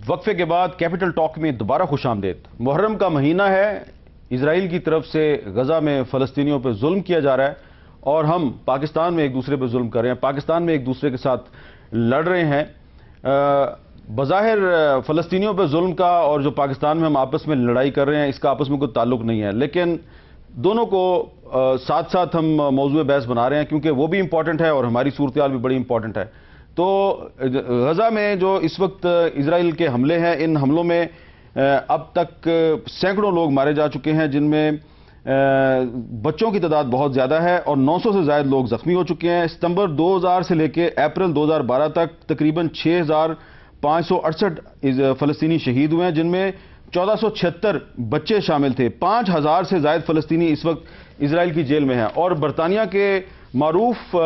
وقفے کے بعد کیپٹل ٹاک میں دوبارہ خوش آمدید۔ محرم کا مہینہ ہے، اسرائیل کی طرف سے غزہ میں فلسطینیوں پہ ظلم کیا جا رہا ہے اور ہم پاکستان میں ایک دوسرے پہ ظلم کر رہے ہیں، پاکستان میں ایک دوسرے کے ساتھ لڑ رہے ہیں۔ بظاہر فلسطینیوں پہ ظلم کا اور جو پاکستان میں ہم آپس میں لڑائی کر رہے ہیں اس کا آپس میں کوئی تعلق نہیں ہے، لیکن دونوں کو ساتھ ساتھ ہم موضوع بحث بنا رہے ہیں کیونکہ وہ بھی امپورٹنٹ ہے اور ہماری صورتحال بھی بڑی امپورٹنٹ ہے۔ تو غزہ میں جو اس وقت اسرائیل کے حملے ہیں، ان حملوں میں اب تک سینکڑوں لوگ مارے جا چکے ہیں، جن میں بچوں کی تعداد بہت زیادہ ہے اور 900 سے زائد لوگ زخمی ہو چکے ہیں۔ ستمبر 2000 سے لے کے اپریل 2012 تک تقریباً 6568 فلسطینی شہید ہوئے ہیں، جن میں 1476 بچے شامل تھے۔ 5000 سے زائد فلسطینی اس وقت اسرائیل کی جیل میں ہیں۔ اور برطانیہ کے معروف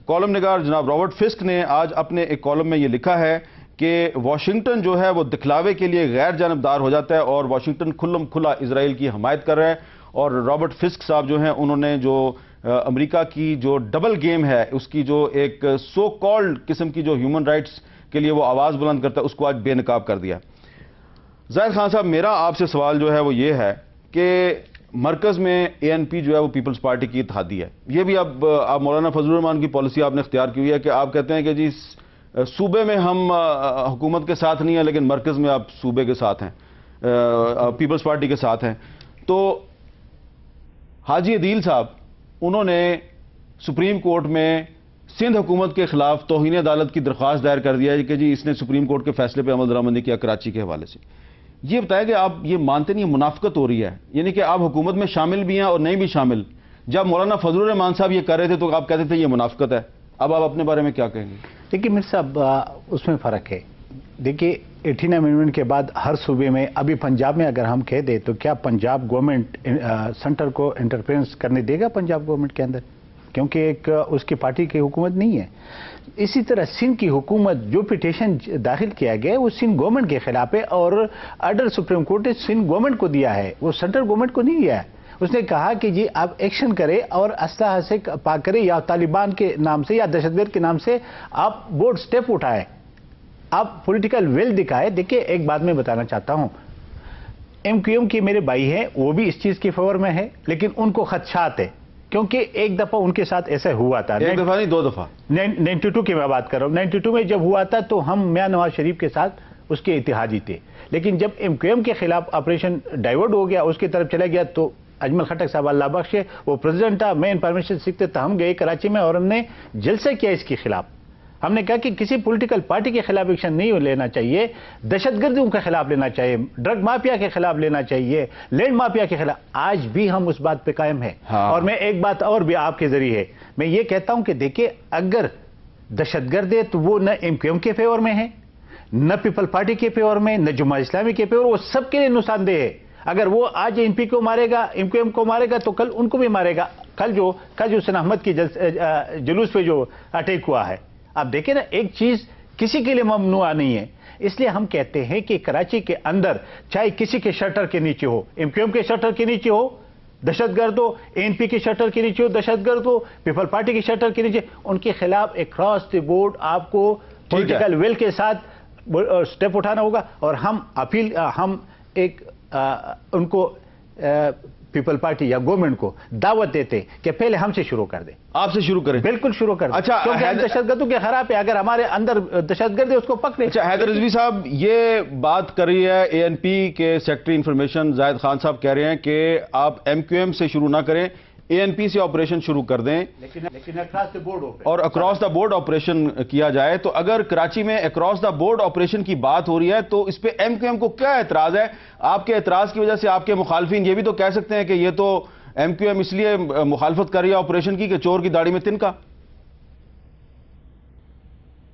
کالم نگار جناب رابرٹ فسک نے آج اپنے ایک کالم میں یہ لکھا ہے کہ واشنگٹن جو ہے وہ دکھلاوے کے لیے غیر جانبدار ہو جاتا ہے اور واشنگٹن کھلم کھلا اسرائیل کی حمایت کر رہا ہے۔ اور رابرٹ فسک صاحب جو ہیں انہوں نے جو امریکہ کی جو ڈبل گیم ہے، اس کی جو ایک سو کالڈ قسم کی جو ہیومن رائٹس کے لیے وہ آواز بلند کرتا ہے، اس کو آج بے نقاب کر دیا۔ زاہد خان صاحب، میرا آپ سے سوال جو ہے وہ یہ ہے کہ مرکز میں اے این پی جو ہے وہ پیپلز پارٹی کی اتحادی ہے، یہ بھی اب آپ مولانا فضل الرحمان کی پالیسی آپ نے اختیار کی ہوئی ہے کہ آپ کہتے ہیں کہ جی صوبے میں ہم حکومت کے ساتھ نہیں ہیں لیکن مرکز میں آپ صوبے کے ساتھ ہیں، پیپلز پارٹی کے ساتھ ہیں۔ تو حاجی عدیل صاحب انہوں نے سپریم کورٹ میں سندھ حکومت کے خلاف توہین عدالت کی درخواست دائر کر دیا ہے کہ جی اس نے سپریم کورٹ کے فیصلے پہ عمل درآمد نہیں کیا کراچی کے حوالے سے۔ یہ بتایا کہ آپ یہ مانتے نہیں، منافقت ہو رہی ہے، یعنی کہ آپ حکومت میں شامل بھی ہیں اور نہیں بھی شامل۔ جب مولانا فضل الرحمان صاحب یہ کر رہے تھے تو آپ کہتے تھے یہ منافقت ہے، اب آپ اپنے بارے میں کیا کہیں گے؟ دیکھیے میر صاحب، اس میں فرق ہے۔ دیکھیے 18 امینڈمنٹ کے بعد ہر صوبے میں، ابھی پنجاب میں اگر ہم کہہ دیں تو کیا پنجاب گورنمنٹ سینٹر کو انٹرفیئرنس کرنے دے گا پنجاب گورنمنٹ کے اندر؟ کیونکہ ایک اس کی پارٹی کی حکومت نہیں ہے۔ اسی طرح سندھ کی حکومت جو پٹیشن داخل کیا گیا وہ سندھ گورنمنٹ کے خلاف ہے اور آرڈر سپریم کورٹ نے سندھ گورنمنٹ کو دیا ہے، وہ سینٹرل گورنمنٹ کو نہیں دیا ہے۔ اس نے کہا کہ جی آپ ایکشن کرے اور اسلحہ سے پاک کرے، یا طالبان کے نام سے یا دہشت گرد کے نام سے آپ بورڈ سٹیپ اٹھائے، آپ پولیٹیکل ویل دکھائے۔ دیکھیں ایک بات میں بتانا چاہتا ہوں، ایم کیو ایم کے میرے بھائی ہیں، وہ بھی اس چیز کے فیور میں ہے، لیکن ان کو خدشات ہے کیونکہ ایک دفعہ ان کے ساتھ ایسا ہوا تھا، ایک دفعہ نہیں 2 دفعہ، 92 کی میں بات کر رہا ہوں۔ 92 میں جب ہوا تھا تو ہم میاں نواز شریف کے ساتھ اس کے اتحادی تھے، لیکن جب ایم کیو ایم کے خلاف آپریشن ڈائیورٹ ہو گیا، اس کی طرف چلا گیا، تو اجمل خٹک صاحب اللہ بخشے وہ پریزیڈنٹ تھا، میں انفارمیشن سیکھتے تھا، ہم گئے کراچی میں اور ہم نے جلسہ کیا اس کے خلاف۔ ہم نے کہا کہ کسی پولیٹیکل پارٹی کے خلاف ایکشن نہیں لینا چاہیے، دہشت گردیوں کے خلاف لینا چاہیے، ڈرگ مافیا کے خلاف لینا چاہیے، لینڈ مافیا کے خلاف۔ آج بھی ہم اس بات پہ قائم ہیں۔ اور میں ایک بات اور بھی آپ کے ذریعے میں یہ کہتا ہوں کہ دیکھیں اگر دہشت گرد ہے تو وہ نہ ایم کیو ایم کے فیور میں ہے، نہ پیپل پارٹی کے فیور میں، نہ جماعت اسلامی کے فیور، وہ سب کے لیے نقصان دہ ہے۔ اگر وہ آج ایم پی کو مارے گا، ایم کیو ایم کو مارے گا تو کل ان کو بھی مارے گا۔ کل جو حسین احمد کی جلوس پہ جو اٹیک ہوا ہے، آپ دیکھیں نا، ایک چیز کسی کے لیے ممنوع نہیں ہے۔ اس لیے ہم کہتے ہیں کہ کراچی کے اندر چاہے کسی کے شٹر کے نیچے ہو، ایم کیو ایم کے شٹر کے نیچے ہو دہشت گرد ہو، اے این پی کے شٹر کے نیچے ہو دہشت گرد ہو، پیپل پارٹی کے شٹر کے نیچے، ان کے خلاف اکراس دی بورڈ آپ کو پولیٹیکل ویل کے ساتھ سٹیپ اٹھانا ہوگا۔ اور ہم ایک ان کو پیپل پارٹی یا گورنمنٹ کو دعوت دیتے کہ پہلے ہم سے شروع کر دیں، آپ سے شروع کریں، بالکل شروع کریں۔ اچھا، کیونکہ دہشت گردوں کے خراب ہے، اگر ہمارے اندر دہشت گرد ہے اس کو پکڑیں۔ اچھا حیدر رضوی صاحب، یہ بات کر رہی ہے اے این پی کے سیکرٹری انفارمیشن زاہد خان صاحب کہہ رہے ہیں کہ آپ ایم کیو ایم سے شروع نہ کریں، اے این پی سے آپریشن شروع کر دیں، لیکن اکراس دا بورڈ اور اکراس دا بورڈ آپریشن کیا جائے۔ تو اگر کراچی میں اکراس دا بورڈ آپریشن کی بات ہو رہی ہے تو اس پہ ایم کیو ایم کو کیا اعتراض ہے؟ آپ کے اعتراض کی وجہ سے آپ کے مخالفین یہ بھی تو کہہ سکتے ہیں کہ یہ تو ایم کیو ایم اس لیے مخالفت کر رہی ہے آپریشن کی کہ چور کی داڑھی میں تنکا۔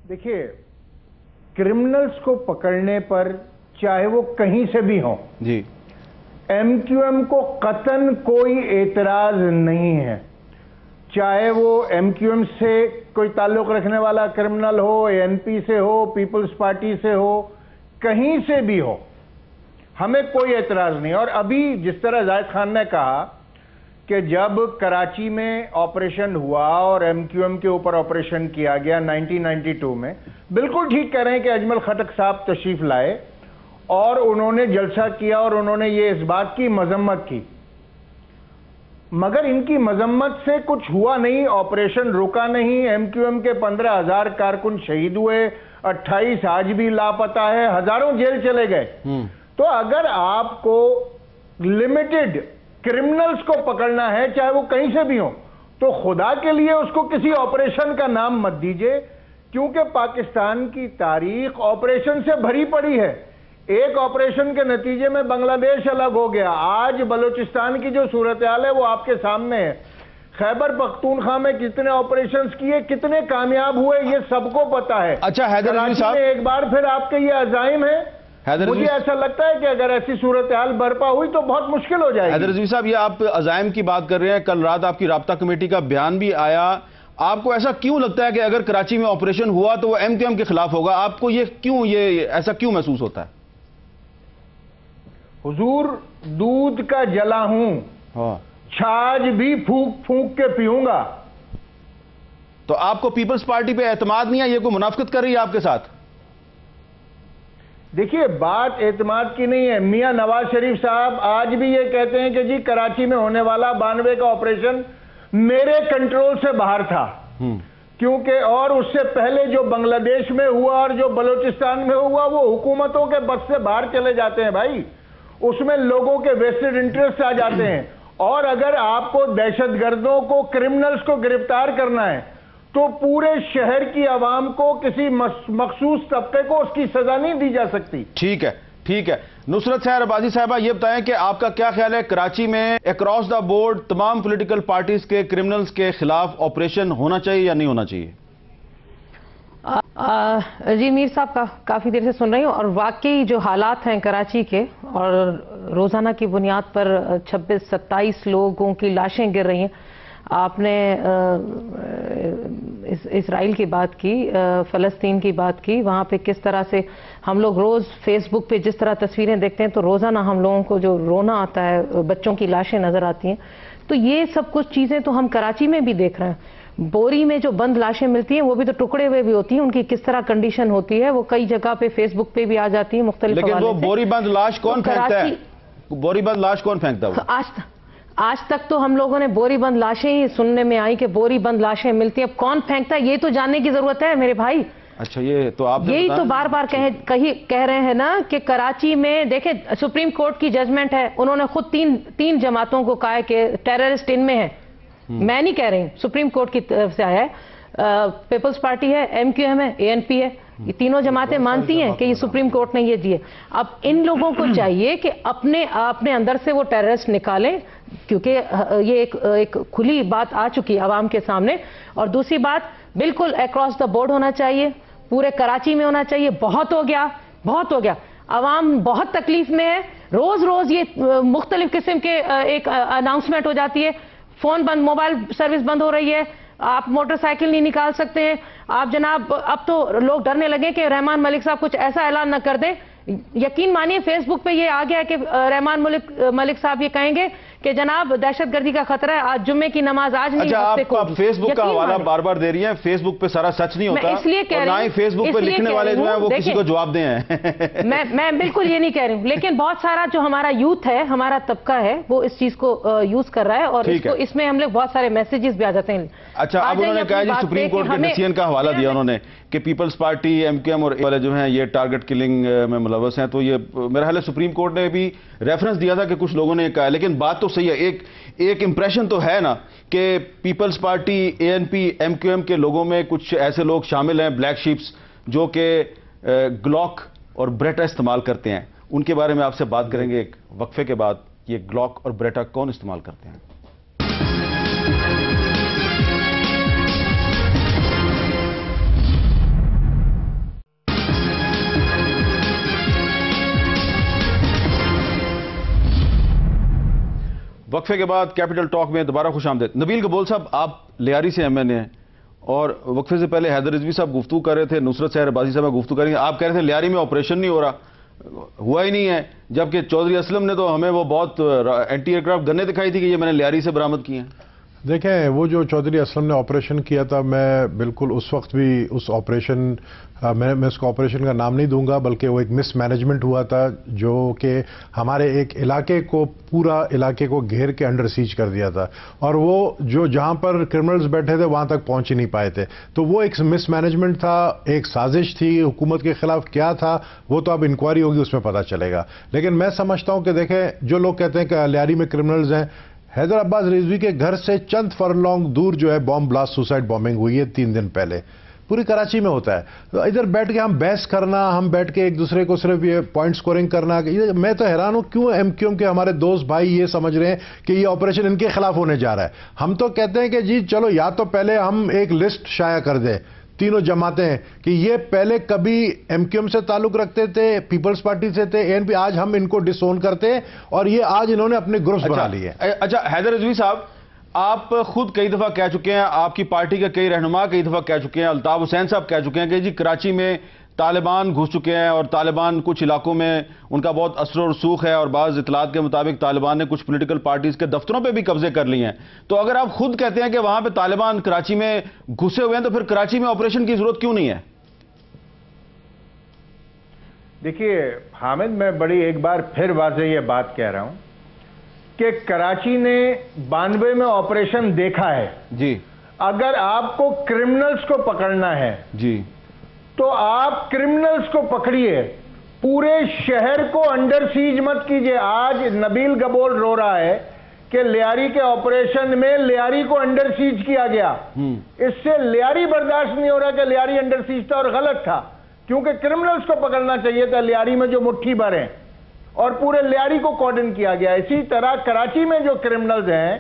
دیکھیے، کرمنلز کو پکڑنے پر چاہے وہ کہیں سے بھی ہوں، جی، ایم کیو ایم کو قطعاً کوئی اعتراض نہیں ہے، چاہے وہ ایم کیو ایم سے کوئی تعلق رکھنے والا کرمنل ہو، اے این پی سے ہو، پیپلز پارٹی سے ہو، کہیں سے بھی ہو، ہمیں کوئی اعتراض نہیں۔ اور ابھی جس طرح زاہد خان نے کہا کہ جب کراچی میں آپریشن ہوا اور ایم کیو ایم کے اوپر آپریشن کیا گیا 1992 میں، بالکل ٹھیک کہہ رہے ہیں کہ اجمل خٹک صاحب تشریف لائے اور انہوں نے جلسہ کیا اور انہوں نے یہ اس بات کی مذمت کی، مگر ان کی مذمت سے کچھ ہوا نہیں، آپریشن رکا نہیں، ایم کیو ایم کے 15,000 کارکن شہید ہوئے، 28 آج بھی لاپتہ ہے، ہزاروں جیل چلے گئے۔ تو اگر آپ کو لمیٹڈ کرمنلز کو پکڑنا ہے، چاہے وہ کہیں سے بھی ہوں، تو خدا کے لیے اس کو کسی آپریشن کا نام مت دیجئے، کیونکہ پاکستان کی تاریخ آپریشن سے بھری پڑی ہے۔ ایک آپریشن کے نتیجے میں بنگلہ دیش الگ ہو گیا، آج بلوچستان کی جو صورتحال ہے وہ آپ کے سامنے ہے۔ خیبر پختونخوا میں کتنے آپریشنز کیے، کتنے کامیاب ہوئے، یہ سب کو پتا ہے۔ اچھا حیدر رضوی صاحب، ایک بار پھر آپ کے یہ عزائم ہیں، مجھے ایسا لگتا ہے کہ اگر ایسی صورتحال برپا ہوئی تو بہت مشکل ہو جائے گی۔ حیدر رضوی صاحب، یہ آپ عزائم کی بات کر رہے ہیں، کل رات آپ کی رابطہ کمیٹی کا بیان بھی آیا، آپ کو ایسا کیوں لگتا ہے کہ اگر کراچی میں آپریشن ہوا تو وہ ایم کیو ایم کے خلاف ہوگا؟ آپ کو یہ ایسا کیوں محسوس ہوتا ہے؟ حضور، دودھ کا جلا ہوں، چھاج بھی پھونک پھونک کے پیوں گا۔ تو آپ کو پیپلز پارٹی پہ اعتماد نہیں ہے؟ یہ کوئی منافقت کر رہی ہے آپ کے ساتھ؟ دیکھیے، بات اعتماد کی نہیں ہے۔ میاں نواز شریف صاحب آج بھی یہ کہتے ہیں کہ جی کراچی میں ہونے والا 92 کا آپریشن میرے کنٹرول سے باہر تھا، کیونکہ اور اس سے پہلے جو بنگلہ دیش میں ہوا اور جو بلوچستان میں ہوا وہ حکومتوں کے بس سے باہر چلے جاتے ہیں بھائی، اس میں لوگوں کے ویسٹڈ انٹرسٹ آ جاتے ہیں۔ اور اگر آپ کو دہشت گردوں کو، کرمنلز کو گرفتار کرنا ہے تو پورے شہر کی عوام کو، کسی مخصوص طبقے کو اس کی سزا نہیں دی جا سکتی۔ ٹھیک ہے، ٹھیک ہے۔ نصرت سحر عباسی صاحبہ، یہ بتائیں کہ آپ کا کیا خیال ہے، کراچی میں اکراس دا بورڈ تمام پولیٹیکل پارٹیز کے کرمنلز کے خلاف آپریشن ہونا چاہیے یا نہیں ہونا چاہیے؟ جی میر صاحب، کافی دیر سے سن رہی ہوں، اور واقعی جو حالات ہیں کراچی کے، اور روزانہ کی بنیاد پر 26-27 لوگوں کی لاشیں گر رہی ہیں۔ آپ نے اسرائیل کی بات کی، فلسطین کی بات کی، وہاں پہ کس طرح سے ہم لوگ روز فیس بک پہ جس طرح تصویریں دیکھتے ہیں تو روزانہ ہم لوگوں کو جو رونا آتا ہے، بچوں کی لاشیں نظر آتی ہیں۔ تو یہ سب کچھ چیزیں تو ہم کراچی میں بھی دیکھ رہے ہیں۔ بوری میں جو بند لاشیں ملتی ہیں وہ بھی تو ٹکڑے ہوئے بھی ہوتی ہیں، ان کی کس طرح کنڈیشن ہوتی ہے، وہ کئی جگہ پہ فیس بک پہ بھی آ جاتی ہیں مختلف حوالے سے۔ لیکن وہ بوری بند لاش کون پھینکتا ہے؟ بوری بند لاش کون پھینکتا ہے؟ آج تک تو ہم لوگوں نے بوری بند لاشیں ہی سننے میں آئی کہ بوری بند لاشیں ملتی ہیں، اب کون پھینکتا ہے یہ تو جاننے کی ضرورت ہے میرے بھائی۔ اچھا، یہ تو آپ یہی تو بار بار کہہ رہے ہیں نا کہ کراچی میں دیکھیں، سپریم کورٹ کی ججمنٹ ہے، انہوں نے خود تین جماعتوں کو کہا ہے کہ ٹیررسٹ ان میں ہے، میں نہیں کہہ رہی ہوں، سپریم کورٹ کی طرف سے آیا ہے۔ پیپلز پارٹی ہے، ایم کیو ایم ہے، اے این پی ہے، یہ تینوں جماعتیں مانتی ہیں کہ یہ سپریم کورٹ نے یہ دیے۔ اب ان لوگوں کو چاہیے کہ اپنے اندر سے وہ ٹیررسٹ نکالیں، کیونکہ یہ ایک کھلی بات آ چکی عوام کے سامنے۔ اور دوسری بات، بالکل اکراس دا بورڈ ہونا چاہیے، پورے کراچی میں ہونا چاہیے۔ بہت ہو گیا، عوام بہت تکلیف میں ہے، روز یہ مختلف قسم کے ایک اناؤنسمنٹ ہو جاتی ہے، فون بند، موبائل سروس بند ہو رہی ہے، آپ موٹر سائیکل نہیں نکال سکتے ہیں، آپ جناب اب تو لوگ ڈرنے لگے کہ رحمان ملک صاحب کچھ ایسا اعلان نہ کر دیں۔ یقین مانیے فیس بک پہ یہ آ گیا کہ رحمان ملک صاحب یہ کہیں گے کہ جناب دہشت گردی کا خطرہ ہے، آج جمعے کی نماز آج نہیں، ہفتے کو۔ آپ فیس بک کا حوالہ بار بار دے رہی ہیں، فیس بک پہ سارا سچ نہیں ہوتا، اور نہ ہی فیس بک پہ لکھنے والے جو ہیں وہ کسی کو جواب دیں ہیں۔ میں بالکل یہ نہیں کہہ رہی ہوں، لیکن بہت سارا جو ہمارا یوتھ ہے، ہمارا طبقہ ہے، وہ اس چیز کو یوز کر رہا ہے، اور اس میں ہم لوگ بہت سارے میسیجز بھی آ جاتے ہیں۔ اچھا، اب انہوں نے کہا جی سپریم کورٹ کے ڈیسیژن کا حوالہ دیا انہوں نے کہ Peoples Party, M Q M اور والے جو ہیں یہ ٹارگٹ کلنگ میں ملوث ہیں، تو یہ میرا خیال ہے سپریم کورٹ نے بھی ریفرنس دیا تھا کہ کچھ لوگوں نے کہا، لیکن بات تو صحیح ہے، ایک امپریشن تو ہے نا کہ Peoples party, A N P, M Q M کے لوگوں میں کچھ ایسے لوگ شامل ہیں، بلیک شیپس، جو کہ گلوک اور بریٹا استعمال کرتے ہیں۔ ان کے بارے میں آپ سے بات کریں گے ایک وقفے کے بعد، یہ گلوک اور بریٹا کون استعمال کرتے ہیں۔ وقفے کے بعد کیپٹل ٹاک میں دوبارہ خوش آمدید۔ نبیل قبول صاحب، آپ لیاری سے ایم این اے ہیں، اور وقفے سے پہلے حیدر رضوی صاحب گفتگو کر رہے تھے، نصرت سحر عباسی صاحب گفتگو کر رہے ہیں، آپ کہہ رہے تھے لیاری میں آپریشن نہیں ہو رہا، ہوا ہی نہیں ہے، جبکہ چودھری اسلم نے تو ہمیں وہ بہت اینٹی ایئر کرافٹ گنیں دکھائی تھی کہ یہ میں نے لیاری سے برآمد کی ہیں۔ دیکھیں وہ جو چودھری اسلم نے آپریشن کیا تھا، میں بالکل اس وقت بھی اس آپریشن میں اس کو آپریشن کا نام نہیں دوں گا، بلکہ وہ ایک مس مینجمنٹ ہوا تھا جو کہ ہمارے ایک علاقے کو، پورا علاقے کو گھیر کے انڈر سیج کر دیا تھا، اور وہ جو جہاں پر کرمنلز بیٹھے تھے وہاں تک پہنچ ہی نہیں پائے تھے۔ تو وہ ایک مس مینجمنٹ تھا، ایک سازش تھی حکومت کے خلاف، کیا تھا وہ تو اب انکوائری ہوگی، اس میں پتہ چلے گا۔ لیکن میں سمجھتا ہوں کہ دیکھیں جو لوگ کہتے ہیں کہ لیاری میں کرمنلز ہیں، حیدر عباس رضوی کے گھر سے چند فرلانگ دور جو ہے بام بلاسٹ، سوسائڈ بامبنگ ہوئی ہے 3 دن پہلے، پوری کراچی میں ہوتا ہے۔ تو ادھر بیٹھ کے ہم بحث کرنا، ہم بیٹھ کے ایک دوسرے کو صرف یہ پوائنٹ سکورنگ کرنا، میں تو حیران ہوں کیوں ایم کیو ایم کے ہمارے دوست بھائی یہ سمجھ رہے ہیں کہ یہ آپریشن ان کے خلاف ہونے جا رہا ہے۔ ہم تو کہتے ہیں کہ جی چلو یا تو پہلے ہم ایک لسٹ شائع کر دیں تینوں جماعتیں کہ یہ پہلے کبھی ایم کیو ایم سے تعلق رکھتے تھے، پیپلز پارٹی سے تھے، اے این پی، آج ہم ان کو ڈس اون کرتے ہیں اور یہ آج انہوں نے اپنے گروپس بنا لیے۔ اچھا حیدر رضوی صاحب، آپ خود کئی دفعہ کہہ چکے ہیں، آپ کی پارٹی کے کئی رہنما کئی دفعہ کہہ چکے ہیں، الطاف حسین صاحب کہہ چکے ہیں کہ جی کراچی میں طالبان گھس چکے ہیں اور طالبان کچھ علاقوں میں ان کا بہت اثر و رسوخ ہے، اور بعض اطلاعات کے مطابق طالبان نے کچھ پولیٹیکل پارٹیز کے دفتروں پہ بھی قبضے کر لیے ہیں۔ تو اگر آپ خود کہتے ہیں کہ وہاں پہ طالبان کراچی میں گھسے ہوئے ہیں تو پھر کراچی میں آپریشن کی ضرورت کیوں نہیں ہے؟ دیکھیے حامد، میں بڑی ایک بار پھر واضح یہ بات کہہ رہا ہوں کہ کراچی نے 92 میں آپریشن دیکھا ہے۔ جی اگر آپ کو کرمنلز کو پکڑنا ہے جی تو آپ کرمنلز کو پکڑیے، پورے شہر کو انڈر سیج مت کیجئے۔ آج نبیل گبول رو رہا ہے کہ لیاری کے آپریشن میں لیاری کو انڈر سیج کیا گیا، اس سے لیاری برداشت نہیں ہو رہا کہ لیاری انڈر سیج تھا اور غلط تھا، کیونکہ کرمنلز کو پکڑنا چاہیے تھا لیاری میں جو مٹھی بھر ہیں، اور پورے لیاری کو کارڈن کیا گیا۔ اسی طرح کراچی میں جو کرمنلز ہیں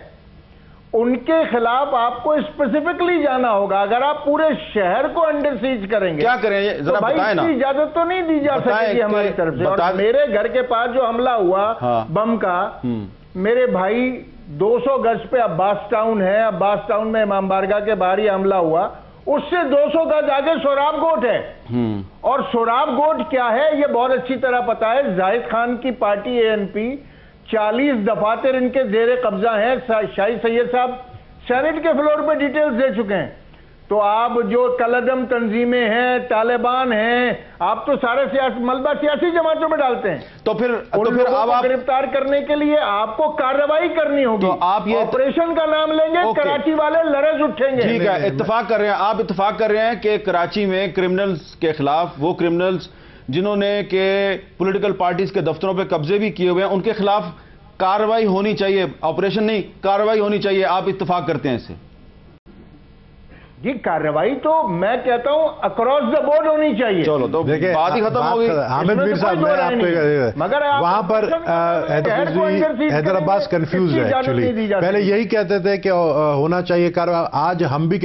ان کے خلاف آپ کو اسپیسیفکلی جانا ہوگا۔ اگر آپ پورے شہر کو انڈر سیج کریں گے، کیا کریں ذرا بتائیں نا، اجازت تو نہیں دی جا سکے گی ہماری طرف سے۔ اور میرے گھر کے پاس جو حملہ ہوا بم کا، میرے بھائی 200 گز پہ عباس ٹاؤن ہے، عباس ٹاؤن میں امام بارگاہ کے باہر یہ حملہ ہوا، اس سے 200 گز آگے سوراب گوٹ ہے، اور سوراب گوٹ کیا ہے یہ بہت اچھی طرح پتا ہے۔ زاہد خان کی پارٹی اے این پی 40 دفاتر ان کے زیر قبضہ ہیں، شاہی سید صاحب سینٹ کے فلور پہ ڈیٹیلز دے چکے ہیں۔ تو آپ جو کلعدم تنظیمیں ہیں، طالبان ہیں، آپ تو سارے ملبہ سیاسی جماعتوں میں ڈالتے ہیں۔ تو پھر اب آپ گرفتار کرنے کے لیے آپ کو کارروائی کرنی ہوگی۔ تو آپ یہ آپریشن کا نام لیں گے، کراچی والے لرز اٹھیں گے۔ ٹھیک ہے، اتفاق کر رہے ہیں، آپ اتفاق کر رہے ہیں کہ کراچی میں کرمنلز کے خلاف، وہ کرمنلز جنہوں نے کہ پولیٹیکل پارٹیز کے دفتروں پہ قبضے بھی کیے ہوئے ہیں، ان کے خلاف کارروائی ہونی چاہیے، آپریشن نہیں، کارروائی ہونی چاہیے، آپ اتفاق کرتے ہیں اس سے؟ جی کارروائی تو میں کہتا ہوں اکراس دا بورڈ ہونی چاہیے۔ چلو تو بات ہی ختم ہو گئی۔ حامد میر صاحب، میں آپ کو مگر وہاں پر حیدر عباس کنفیوز ہے ایکچولی، پہلے یہی کہتے تھے کہ ہونا چاہیے کارروائی، آج ہم بھی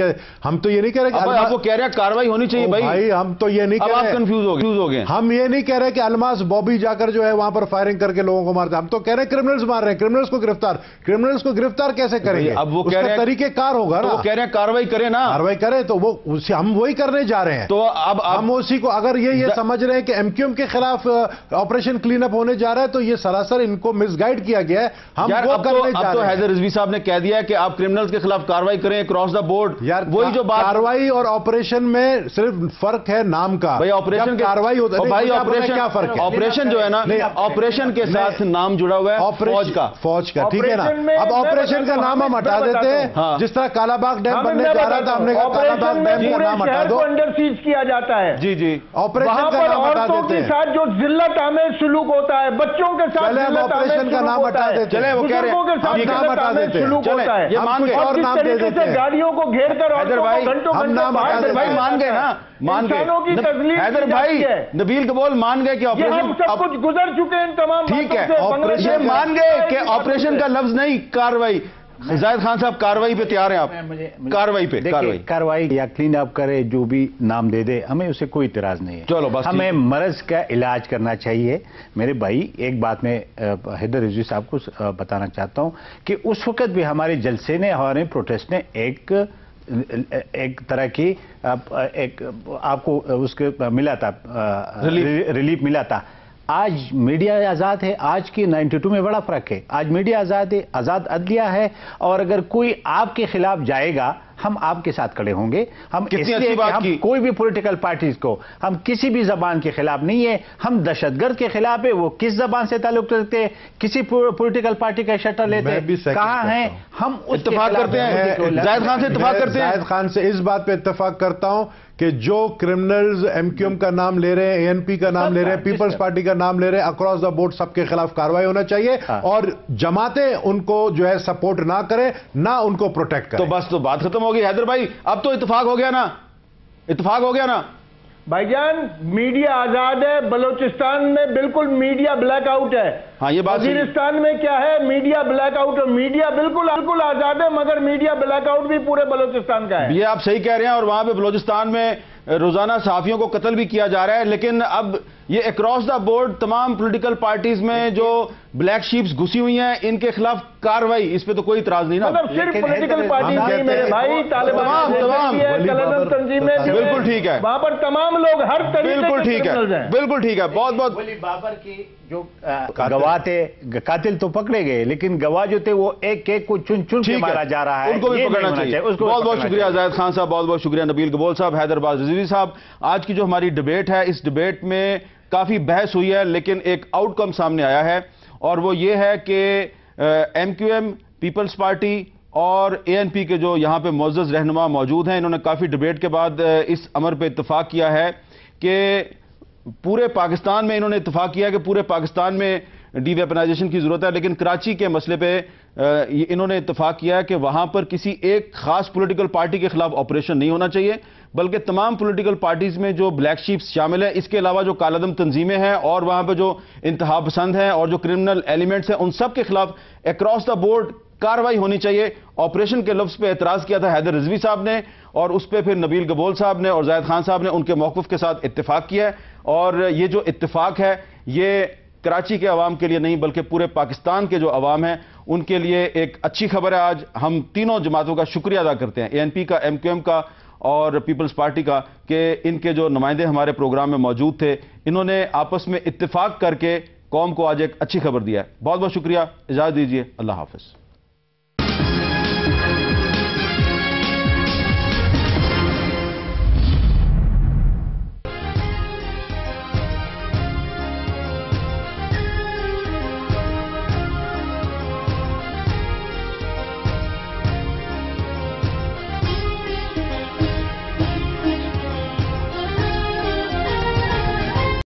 ہم تو یہ نہیں کہہ رہے کہ آپ کو کہہ رہے ہیں کارروائی ہونی چاہیے بھائی، ہم تو یہ نہیں کہہ رہے، کنفیوز ہو گئے، ہم یہ نہیں کہہ رہے کہ الماس بابی جا کر جو ہے وہاں پر فائرنگ کر کے لوگوں کو مارتے، ہم تو کہہ رہے ہیں کرمنلز مار رہے ہیں، کرمنلز کو گرفتار کیسے کریں گے؟ اب وہ کہہ رہے ہیں طریقہ کار ہوگا نا، وہ کہہ رہے ہیں کارروائی کریں نا، کارروائی کریں تو وہ ہم وہی کرنے جا رہے ہیں۔ تو اب ہم اسی کو، اگر یہ سمجھ رہے ہیں کہ ایم کیو ایم کے خلاف آپریشن کلین اپ ہونے جا رہا ہے تو یہ سراسر ان کو مس گائیڈ کیا گیا ہے، ہم وہ کرنے جا رہے ہیں۔ اب تو حیدر رضوی صاحب نے کہہ دیا ہے کہ آپ کرمنلز کے خلاف کارروائی کریں اکراس دا بورڈ، وہی جو بات، کارروائی اور آپریشن میں صرف فرق ہے نام کا۔ بھائی آپریشن کارروائی ہوتا ہے، بھائی آپریشن کیا فرق ہے؟ آپریشن جو ہے نا، آپریشن کے ساتھ نام جڑا ہوا ہے فوج کا، ٹھیک ہے نا؟ اب آپریشن کا نام ہم ہٹا دیتے ہیں، جس طرح کالا باغ ڈیم بننے جا رہا تھا، ہم نے کہا کالا باغ ڈیم کا نام ہٹا دو، کیا جاتا ہے۔ جی جی، آپریشن کا نام ہٹا دیتے ہیں، کے ساتھ جو ذلت آمیز سلوک ہوتا ہے، بچوں کے ساتھ ذلت آمیز آپریشن کا نام ہٹا دیتے ہیں، چلے وہ کہہ رہے ہیں کے ساتھ ذلت آمیز سلوک ہوتا ہے، یہ مان گئے، اور جس طریقے سے گاڑیوں کو گھیر کر حیدر بھائی مان گئے نا، مان گئے حیدر بھائی، نبیل گبول مان گئے کہ آپریشن ہم سب کچھ گزر چکے ہیں تمام، ٹھیک ہے، یہ مان گئے کہ آپریشن کا لفظ نہیں، کارروائی۔ زاہد خان صاحب کارروائی پہ تیار ہیں آپ؟ کارروائی پہ کارروائی یا کلین اپ کرے، جو بھی نام دے دے، ہمیں اسے کوئی اعتراض نہیں ہے، چلو بس ہمیں مرض کا علاج کرنا چاہیے۔ میرے بھائی ایک بات میں حیدر رضوی صاحب کو بتانا چاہتا ہوں کہ اس وقت بھی ہمارے جلسے نے، ہمارے پروٹیسٹ نے ایک طرح کی آپ کو اس کے ملا تھا، ریلیف ملا تھا۔ آج میڈیا آزاد ہے، آج کی 92 میں بڑا فرق ہے. آج میڈیا آزاد ہے، آزاد عدلیہ ہے، اور اگر کوئی آپ کے خلاف جائے گا ہم آپ کے ساتھ کھڑے ہوں گے. ہم اس لیے کہ ہم کوئی بھی پولیٹیکل پارٹیز کو ہم کسی بھی زبان کے خلاف نہیں ہے. ہم دہشت گرد کے خلاف ہے، وہ کس زبان سے تعلق رکھتے ہیں، کسی پولیٹیکل پارٹی کا شٹر لیتے کہاں ہیں، ہم اتفاق کرتے ہیں. زاہد خان سے اتفاق کرتے ہیں. زاہد خان سے اس بات پہ اتفاق کرتا ہوں کہ جو کرمنلز ایم کیو ایم کا نام لے رہے ہیں، اے این پی کا نام لے رہے ہیں، پیپلز پارٹی کا نام لے رہے ہیں، اکراس دا بورڈ سب کے خلاف کارروائی ہونا چاہیے، اور جماعتیں ان کو جو ہے سپورٹ نہ کریں، نہ ان کو پروٹیکٹ کریں. تو بس تو بات ختم ہوگی. حیدر بھائی اب تو اتفاق ہو گیا نا، اتفاق ہو گیا نا. بھائی جان میڈیا آزاد ہے، بلوچستان میں بالکل میڈیا بلیک آؤٹ ہے. ہاں یہ بات وزیرستان میں کیا ہے، میڈیا بلیک آؤٹ ہے. میڈیا بالکل آزاد ہے، مگر میڈیا بلیک آؤٹ بھی پورے بلوچستان کا ہے. یہ آپ صحیح کہہ رہے ہیں، اور وہاں پہ بلوچستان میں روزانہ صحافیوں کو قتل بھی کیا جا رہا ہے. لیکن اب یہ اکراس دا بورڈ تمام پولیٹیکل پارٹیز میں جو بلیک شیپس گھسی ہوئی ہیں ان کے خلاف کارروائی، اس پہ تو کوئی اعتراض نہیں نا. مطلب صرف پولیٹیکل پارٹیز نہیں میرے بھائی، طالبان کلندر تنظیمیں، بالکل ٹھیک ہے، وہاں پر تمام لوگ ہر طریقے بالکل ٹھیک ہے، بالکل ٹھیک ہے. بہت بہت ولی بابر کی جو گواہ تھے، قاتل تو پکڑے گئے لیکن گواہ جو تھے وہ ایک ایک کو چن کے مارا جا رہا ہے، ان کو بھی پکڑنا چاہیے. بہت بہت شکریہ زاہد خان صاحب، بہت بہت شکریہ نبیل گبول صاحب، حیدرآباد رضوی صاحب. آج کی جو ہماری ڈیبیٹ ہے، اس ڈیبیٹ میں کافی بحث ہوئی ہے لیکن ایک آؤٹ کم سامنے آیا ہے، اور وہ یہ ہے کہ M Q M, Peoples Party اور اے این پی کے جو یہاں پہ معزز رہنما موجود ہیں، انہوں نے کافی ڈیبیٹ کے بعد اس امر پہ اتفاق کیا ہے کہ پورے پاکستان میں، انہوں نے اتفاق کیا کہ پورے پاکستان میں ڈی ویپنائزیشن کی ضرورت ہے، لیکن کراچی کے مسئلے پہ انہوں نے اتفاق کیا ہے کہ وہاں پر کسی ایک خاص پولیٹیکل پارٹی کے خلاف آپریشن نہیں ہونا چاہیے، بلکہ تمام پولیٹیکل پارٹیز میں جو بلیک شیپس شامل ہیں، اس کے علاوہ جو کالعدم تنظیمیں ہیں اور وہاں پہ جو انتہا پسند ہیں اور جو کرمنل ایلیمنٹس ہیں، ان سب کے خلاف اکراس دا بورڈ کارروائی ہونی چاہیے. آپریشن کے لفظ پہ اعتراض کیا تھا حیدر رضوی صاحب نے، اور اس پہ پھر نبیل گبول صاحب نے اور زاہد خان صاحب نے ان کے موقف کے ساتھ اتفاق کیا ہے. اور یہ جو اتفاق ہے یہ کراچی کے عوام کے لیے نہیں بلکہ پورے پاکستان کے جو عوام ہیں ان کے لیے ایک اچھی خبر ہے. آج ہم تینوں جماعتوں کا شکریہ ادا کرتے ہیں، اے این پی کا، ایم کیو ایم کا اور پیپلز پارٹی کا، کہ ان کے جو نمائندے ہمارے پروگرام میں موجود تھے انہوں نے آپس میں اتفاق کر کے قوم کو آج ایک اچھی خبر دیا ہے. بہت بہت شکریہ، اجازت دیجیے، اللہ حافظ.